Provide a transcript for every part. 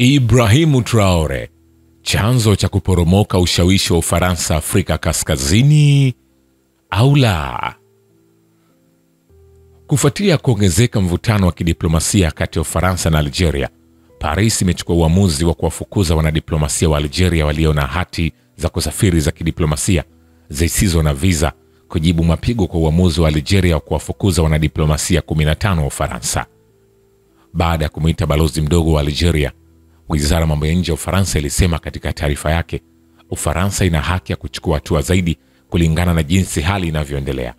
Ibrahim Traore, chanzo cha kuporomoka ushawishi wa Ufaransa Afrika Kaskazini au la? Kufuatia kuongezeka mvutano wa kidiplomasia kati ya Ufaransa na Algeria, Paris imechukua uamuzi wa kuwafukuza wanadiplomasia wa Algeria walio na hati za kusafiri za kidiplomasia zisizo na visa, kujibu mapigo kwa uamuzi wa Algeria wa kuwafukuza wanadiplomasia 15 wa Ufaransa. Baada ya kumuita balozi mdogo wa Algeria, Wizara ya Mambo ya Nje ya Ufaransa ilisema katika taarifa yake, Ufaransa ina haki ya kuchukua hatua zaidi kulingana na jinsi hali inavyoendelea.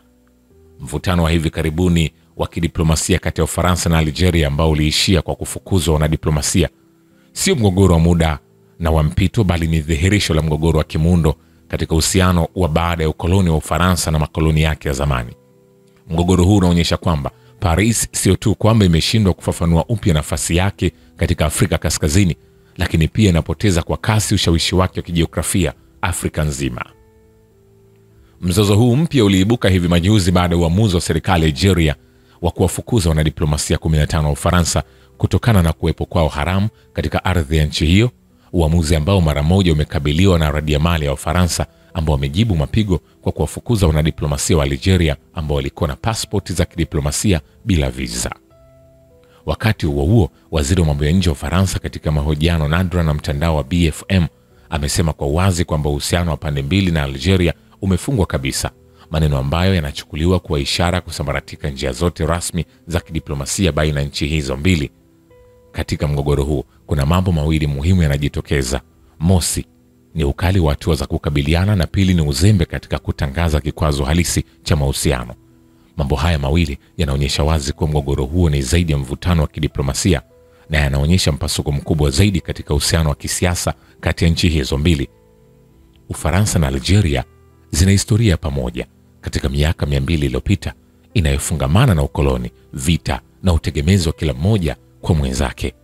Mvutano wa hivi karibuni wa kidiplomasia kati ya Ufaransa na Algeria ambao uliishia kwa kufukuzwa wanadiplomasia sio mgogoro wa muda na wa mpito, bali ni dhihirisho la mgogoro wa kimuundo katika uhusiano wa baada ya ukoloni wa Ufaransa na makoloni yake ya zamani. Mgogoro huu unaonyesha kwamba Paris sio tu kwamba imeshindwa kufafanua upya nafasi yake katika Afrika Kaskazini, lakini pia inapoteza kwa kasi ushawishi wake wa kijiografia Afrika nzima. Mzozo huu mpya uliibuka hivi majuzi baada ya uamuzi wa serikali ya Algeria wa kuwafukuza wanadiplomasia 15 wa Ufaransa kutokana na kuwepo kwao haramu katika ardhi ya nchi hiyo, uamuzi ambao mara moja umekabiliwa na radiamali ya Ufaransa ambao wamejibu mapigo kwa kuwafukuza wanadiplomasia wa Algeria ambao walikuwa na pasipoti za kidiplomasia bila visa. Wakati huo huo, waziri wa mambo ya nje wa Ufaransa katika mahojiano nadra na mtandao wa BFM amesema kwa wazi kwamba uhusiano wa pande mbili na Algeria umefungwa kabisa, maneno ambayo yanachukuliwa kuwa ishara kusambaratika njia zote rasmi za kidiplomasia baina ya nchi hizo mbili. Katika mgogoro huu kuna mambo mawili muhimu yanajitokeza. Mosi ni ukali wa hatua za kukabiliana, na pili ni uzembe katika kutangaza kikwazo halisi cha mahusiano. Mambo haya mawili yanaonyesha wazi kuwa mgogoro huo ni zaidi ya mvutano wa kidiplomasia, na yanaonyesha mpasuko mkubwa zaidi katika uhusiano wa kisiasa kati ya nchi hizo mbili. Ufaransa na Algeria zina historia pamoja katika miaka 200 iliyopita inayofungamana na ukoloni, vita na utegemezi wa kila mmoja kwa mwenzake.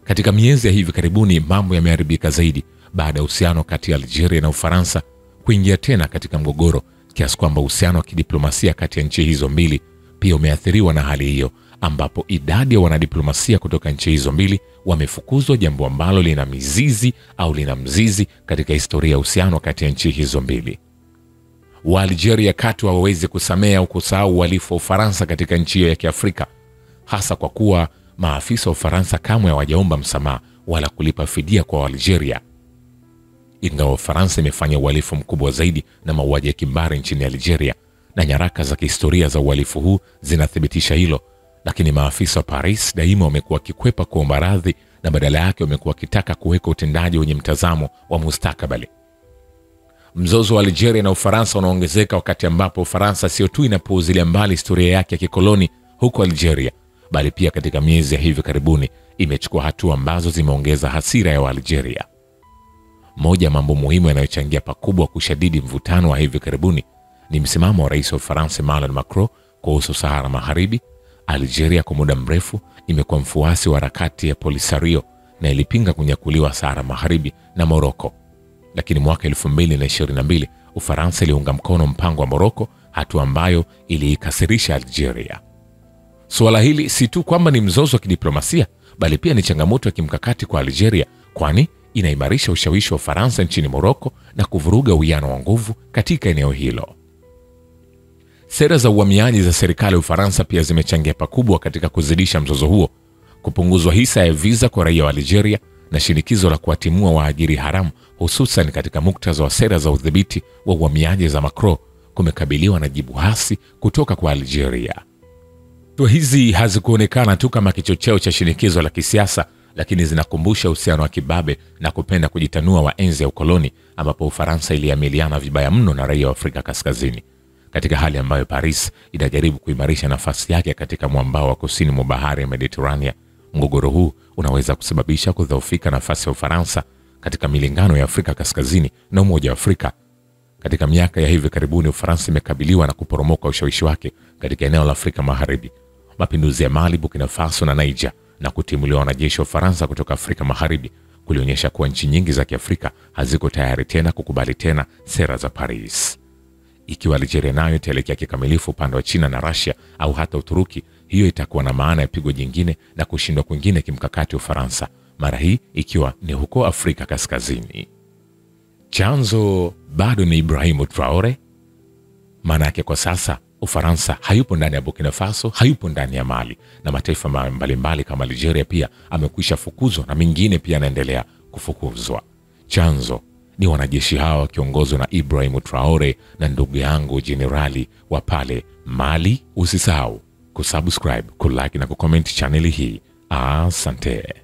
Katika miezi ya hivi karibuni mambo yameharibika zaidi baada ya uhusiano kati ya Algeria na Ufaransa kuingia tena katika mgogoro, kiasi kwamba uhusiano wa kidiplomasia kati ya nchi hizo mbili pia umeathiriwa na hali hiyo, ambapo idadi ya wanadiplomasia kutoka nchi hizo mbili wamefukuzwa, jambo ambalo lina mzizi katika historia ya uhusiano kati ya nchi hizo mbili. Wa Algeria katu hawawezi kusamea au kusahau uhalifu wa Ufaransa katika nchi hiyo ya Kiafrika, hasa kwa kuwa maafisa wa Ufaransa kamwe hawajaomba msamaha wala kulipa fidia kwa Algeria. Ingawa Ufaransa imefanya uhalifu mkubwa zaidi na mauaji ya kimbari nchini Algeria, na nyaraka za kihistoria za uhalifu huu zinathibitisha hilo, lakini maafisa wa Paris daima wamekuwa kikwepa kuomba radhi, na badala yake wamekuwa kitaka kuweka utendaji wenye mtazamo wa mustakabali. Mzozo wa Algeria na Ufaransa unaongezeka wakati ambapo Ufaransa sio tu inapuuzilia mbali historia yake ya kikoloni huko Algeria, bali pia katika miezi ya hivi karibuni imechukua hatua ambazo zimeongeza hasira ya Algeria. Moja mambo muhimu yanayochangia pakubwa kushadidi mvutano wa hivi karibuni ni msimamo wa rais wa Ufaransa Emmanuel Macron kuhusu Sahara Magharibi. Algeria kwa muda mrefu imekuwa mfuasi wa harakati ya Polisario na ilipinga kunyakuliwa Sahara Magharibi na Morocco. Lakini mwaka 2022 Ufaransa iliunga mkono mpango wa Morocco, hatua ambayo iliikasirisha Algeria. Suala hili si tu kwamba ni mzozo wa kidiplomasia, bali pia ni changamoto ya kimkakati kwa Algeria, kwani inaimarisha ushawishi wa Ufaransa nchini Morocco na kuvuruga uwiano wa nguvu katika eneo hilo. Sera za uhamiaji za serikali ya Ufaransa pia zimechangia pakubwa katika kuzidisha mzozo huo. Kupunguzwa hisa ya visa kwa raia wa Algeria na shinikizo la kuwatimua waajiri haramu, hususan katika muktadha wa sera za udhibiti wa uhamiaji za Macron, kumekabiliwa na jibu hasi kutoka kwa Algeria. Hatua hizi hazikuonekana tu kama kichocheo cha shinikizo la kisiasa, lakini zinakumbusha uhusiano wa kibabe na kupenda kujitanua wa enzi ya ukoloni, ambapo Ufaransa iliamiliana vibaya mno na raia wa Afrika Kaskazini. Katika hali ambayo Paris inajaribu kuimarisha nafasi yake katika mwambao wa kusini mwa bahari ya Mediterania, mgogoro huu unaweza kusababisha kudhoofika nafasi ya Ufaransa katika milingano ya Afrika Kaskazini na Umoja wa Afrika. Katika miaka ya hivi karibuni Ufaransa imekabiliwa na kuporomoka ushawishi wake katika eneo la Afrika Magharibi. Mapinduzi ya Mali, Burkina Faso na Niger na kutimuliwa wanajeshi wa Ufaransa kutoka Afrika Magharibi kulionyesha kuwa nchi nyingi za Kiafrika haziko tayari tena kukubali tena sera za Paris. Ikiwa Algeria nayo itaelekea kikamilifu upande wa China na Russia au hata Uturuki, hiyo itakuwa na maana ya pigo jingine na kushindwa kwingine kimkakati Ufaransa, mara hii ikiwa ni huko Afrika Kaskazini. Chanzo bado ni Ibrahim Traore. Maana yake kwa sasa Ufaransa hayupo ndani ya Burkina Faso, hayupo ndani ya Mali, na mataifa mbalimbali kama Algeria pia amekwisha fukuzwa na mengine pia yanaendelea kufukuzwa. Chanzo ni wanajeshi hawa wakiongozwa na Ibrahim Traore na ndugu yangu jenerali wa pale Mali. Usisahau kusubscribe, kulike na kucomment channel hii. Asante.